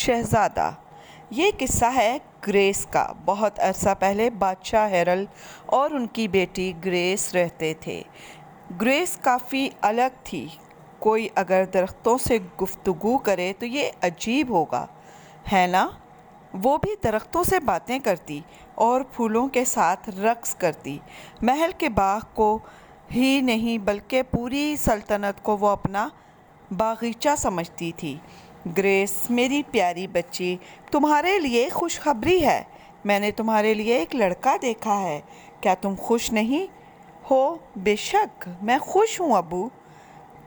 شہزادہ۔ یہ قصہ ہے گریس کا۔ بہت عرصہ پہلے بادشاہ ہیرل اور ان کی بیٹی گریس رہتے تھے۔ گریس کافی الگ تھی۔ کوئی اگر درختوں سے گفتگو کرے تو یہ عجیب ہوگا، ہے نا؟ وہ بھی درختوں سے باتیں کرتی اور پھولوں کے ساتھ رقص کرتی۔ محل کے باغ کو ہی نہیں بلکہ پوری سلطنت کو وہ اپنا باغیچہ سمجھتی تھی۔ گریس، میری پیاری بچی، تمہارے لیے خوشخبری ہے۔ میں نے تمہارے لیے ایک لڑکا دیکھا ہے۔ کیا تم خوش نہیں ہو؟ بے شک میں خوش ہوں ابو۔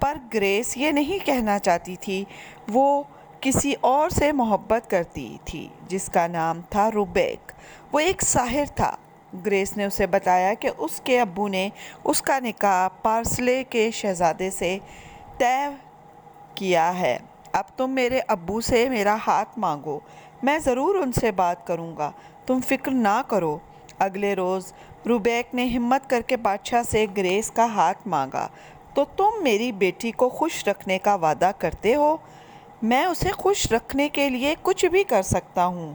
پر گریس یہ نہیں کہنا چاہتی تھی۔ وہ کسی اور سے محبت کرتی تھی جس کا نام تھا روبیک۔ وہ ایک ساحر تھا۔ گریس نے اسے بتایا کہ اس کے ابو نے اس کا نکاح پارسلے کے شہزادے سے طے کیا ہے۔ اب تم میرے ابو سے میرا ہاتھ مانگو، میں ضرور ان سے بات کروں گا، تم فکر نہ کرو۔ اگلے روز روبیک نے ہمت کر کے بادشاہ سے گریس کا ہاتھ مانگا۔ تو تم میری بیٹی کو خوش رکھنے کا وعدہ کرتے ہو؟ میں اسے خوش رکھنے کے لیے کچھ بھی کر سکتا ہوں۔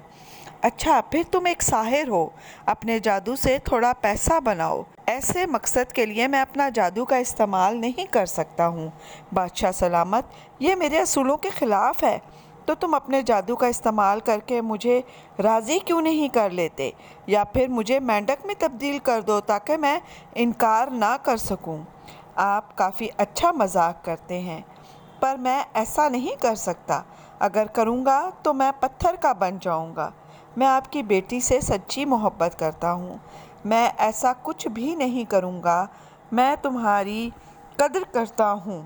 اچھا، پھر تم ایک ساحر ہو، اپنے جادو سے تھوڑا پیسہ بناؤ۔ ایسے مقصد کے لیے میں اپنا جادو کا استعمال نہیں کر سکتا ہوں۔ بادشاہ سلامت، یہ میرے اصولوں کے خلاف ہے۔ تو تم اپنے جادو کا استعمال کر کے مجھے راضی کیوں نہیں کر لیتے؟ یا پھر مجھے مینڈک میں تبدیل کر دو تاکہ میں انکار نہ کر سکوں۔ آپ کافی اچھا مذاق کرتے ہیں، پر میں ایسا نہیں کر سکتا۔ اگر کروں گا تو میں پتھر کا بن جاؤں گا۔ میں آپ کی بیٹی سے سچی محبت کرتا ہوں۔ میں ایسا کچھ بھی نہیں کروں گا۔ میں تمہاری قدر کرتا ہوں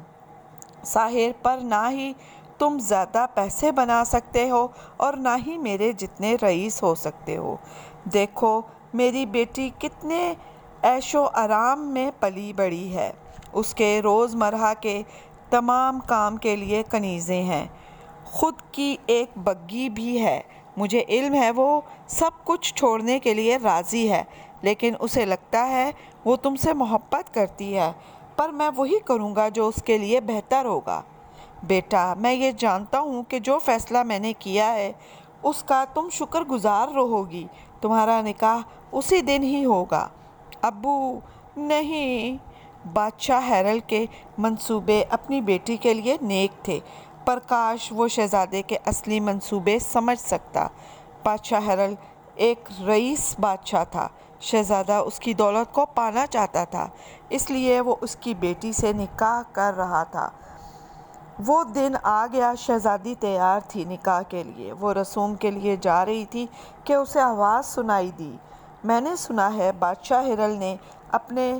ساحر، پر نہ ہی تم زیادہ پیسے بنا سکتے ہو اور نہ ہی میرے جتنے رئیس ہو سکتے ہو۔ دیکھو میری بیٹی کتنے عیش و آرام میں پلی بڑھی ہے۔ اس کے روزمرہ کے تمام کام کے لیے کنیزیں ہیں، خود کی ایک بگھی بھی ہے۔ مجھے علم ہے وہ سب کچھ چھوڑنے کے لیے راضی ہے، لیکن اسے لگتا ہے وہ تم سے محبت کرتی ہے، پر میں وہی کروں گا جو اس کے لیے بہتر ہوگا۔ بیٹا، میں یہ جانتا ہوں کہ جو فیصلہ میں نے کیا ہے اس کا تم شکر گزار رہو گی۔ تمہارا نکاح اسی دن ہی ہوگا۔ ابو، نہیں۔ بادشاہ ہیرل کے منصوبے اپنی بیٹی کے لیے نیک تھے، پر کاش وہ شہزادے کے اصلی منصوبے سمجھ سکتا۔ بادشاہ ہیرل ایک رئیس بادشاہ تھا۔ شہزادہ اس کی دولت کو پانا چاہتا تھا، اس لیے وہ اس کی بیٹی سے نکاح کر رہا تھا۔ وہ دن آ گیا، شہزادی تیار تھی نکاح کے لیے۔ وہ رسوم کے لیے جا رہی تھی کہ اسے آواز سنائی دی۔ میں نے سنا ہے بادشاہ ہیرل نے اپنے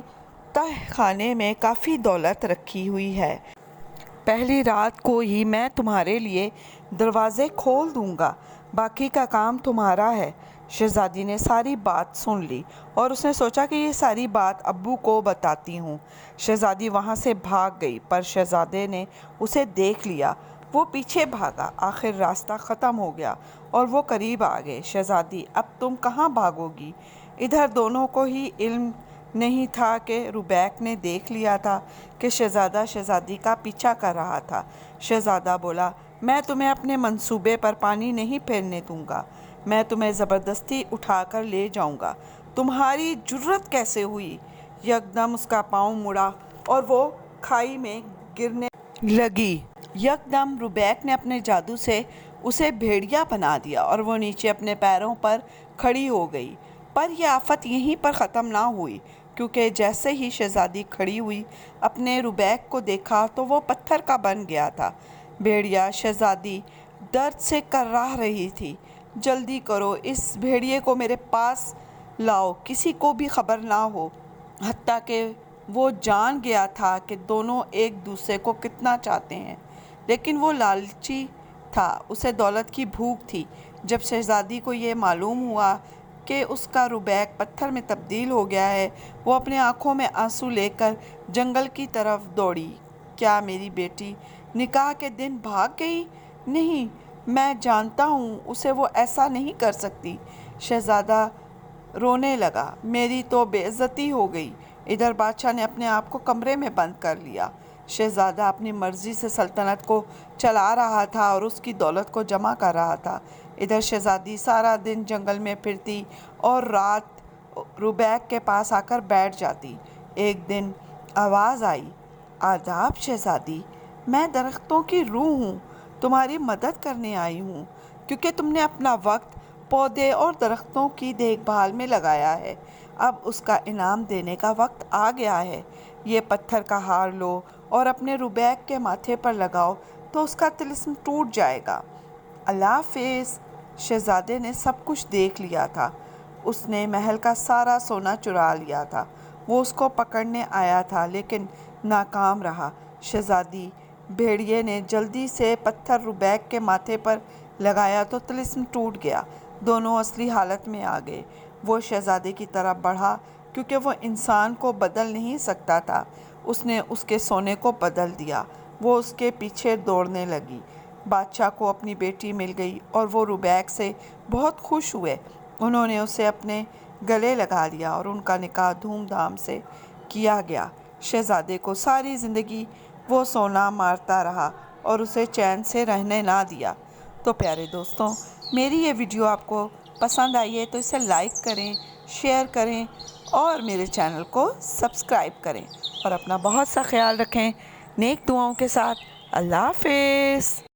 تہ خانے میں کافی دولت رکھی ہوئی ہے۔ پہلی رات کو ہی میں تمہارے لیے دروازے کھول دوں گا، باقی کا کام تمہارا ہے۔ شہزادی نے ساری بات سن لی اور اس نے سوچا کہ یہ ساری بات ابو کو بتاتی ہوں۔ شہزادی وہاں سے بھاگ گئی، پر شہزادے نے اسے دیکھ لیا۔ وہ پیچھے بھاگا، آخر راستہ ختم ہو گیا اور وہ قریب آ گئے۔ شہزادی، اب تم کہاں بھاگو گی؟ ادھر دونوں کو ہی علم نہیں تھا کہ روبیک نے دیکھ لیا تھا کہ شہزادہ شہزادی کا پیچھا کر رہا تھا۔ شہزادہ بولا، میں تمہیں اپنے منصوبے پر پانی نہیں پھیرنے دوں گا۔ میں تمہیں زبردستی اٹھا کر لے جاؤں گا۔ تمہاری جرأت کیسے ہوئی؟ یکدم اس کا پاؤں مڑا اور وہ کھائی میں گرنے لگی۔ یکدم روبیک نے اپنے جادو سے اسے بھیڑیا بنا دیا اور وہ نیچے اپنے پیروں پر کھڑی ہو گئی۔ پر یہ آفت یہیں پر ختم نہ ہوئی، کیونکہ جیسے ہی شہزادی کھڑی ہوئی، اپنے روبیک کو دیکھا تو وہ پتھر کا بن گیا تھا۔ بھیڑیا شہزادی درد سے کراہ رہی تھی۔ جلدی کرو، اس بھیڑیے کو میرے پاس لاؤ، کسی کو بھی خبر نہ ہو۔ حتیٰ کہ وہ جان گیا تھا کہ دونوں ایک دوسرے کو کتنا چاہتے ہیں، لیکن وہ لالچی تھا، اسے دولت کی بھوک تھی۔ جب شہزادی کو یہ معلوم ہوا کہ اس کا روبیک پتھر میں تبدیل ہو گیا ہے، وہ اپنے آنکھوں میں آنسو لے کر جنگل کی طرف دوڑی۔ کیا میری بیٹی نکاح کے دن بھاگ گئی؟ نہیں، میں جانتا ہوں اسے وہ ایسا نہیں کر سکتی۔ شہزادہ رونے لگا، میری تو بے عزتی ہو گئی۔ ادھر بادشاہ نے اپنے آپ کو کمرے میں بند کر لیا۔ شہزادہ اپنی مرضی سے سلطنت کو چلا رہا تھا اور اس کی دولت کو جمع کر رہا تھا۔ ادھر شہزادی سارا دن جنگل میں پھرتی اور رات روبیک کے پاس آ کر بیٹھ جاتی۔ ایک دن آواز آئی، آداب شہزادی، میں درختوں کی روح ہوں، تمہاری مدد کرنے آئی ہوں، کیونکہ تم نے اپنا وقت پودے اور درختوں کی دیکھ بھال میں لگایا ہے۔ اب اس کا انعام دینے کا وقت آ گیا ہے۔ یہ پتھر کا ہار لو اور اپنے روبیک کے ماتھے پر لگاؤ تو اس کا طلسم ٹوٹ جائے گا۔ اللہ حافظ۔ شہزادے نے سب کچھ دیکھ لیا تھا۔ اس نے محل کا سارا سونا چرا لیا تھا۔ وہ اس کو پکڑنے آیا تھا لیکن ناکام رہا۔ شہزادی بھیڑیے نے جلدی سے پتھر روبیک کے ماتھے پر لگایا تو طلسم ٹوٹ گیا۔ دونوں اصلی حالت میں آ گئے۔ وہ شہزادے کی طرف بڑھا کیونکہ وہ انسان کو بدل نہیں سکتا تھا۔ اس نے اس کے سونے کو بدل دیا۔ وہ اس کے پیچھے دوڑنے لگی۔ بادشاہ کو اپنی بیٹی مل گئی اور وہ روبیک سے بہت خوش ہوئے۔ انہوں نے اسے اپنے گلے لگا لیا اور ان کا نکاح دھوم دھام سے کیا گیا۔ شہزادے کو ساری زندگی وہ سونا مارتا رہا اور اسے چین سے رہنے نہ دیا۔ تو پیارے دوستوں، میری یہ ویڈیو آپ کو پسند آئی ہے تو اسے لائک کریں، شیئر کریں اور میرے چینل کو سبسکرائب کریں اور اپنا بہت سا خیال رکھیں۔ نیک دعاؤں کے ساتھ اللہ حافظ۔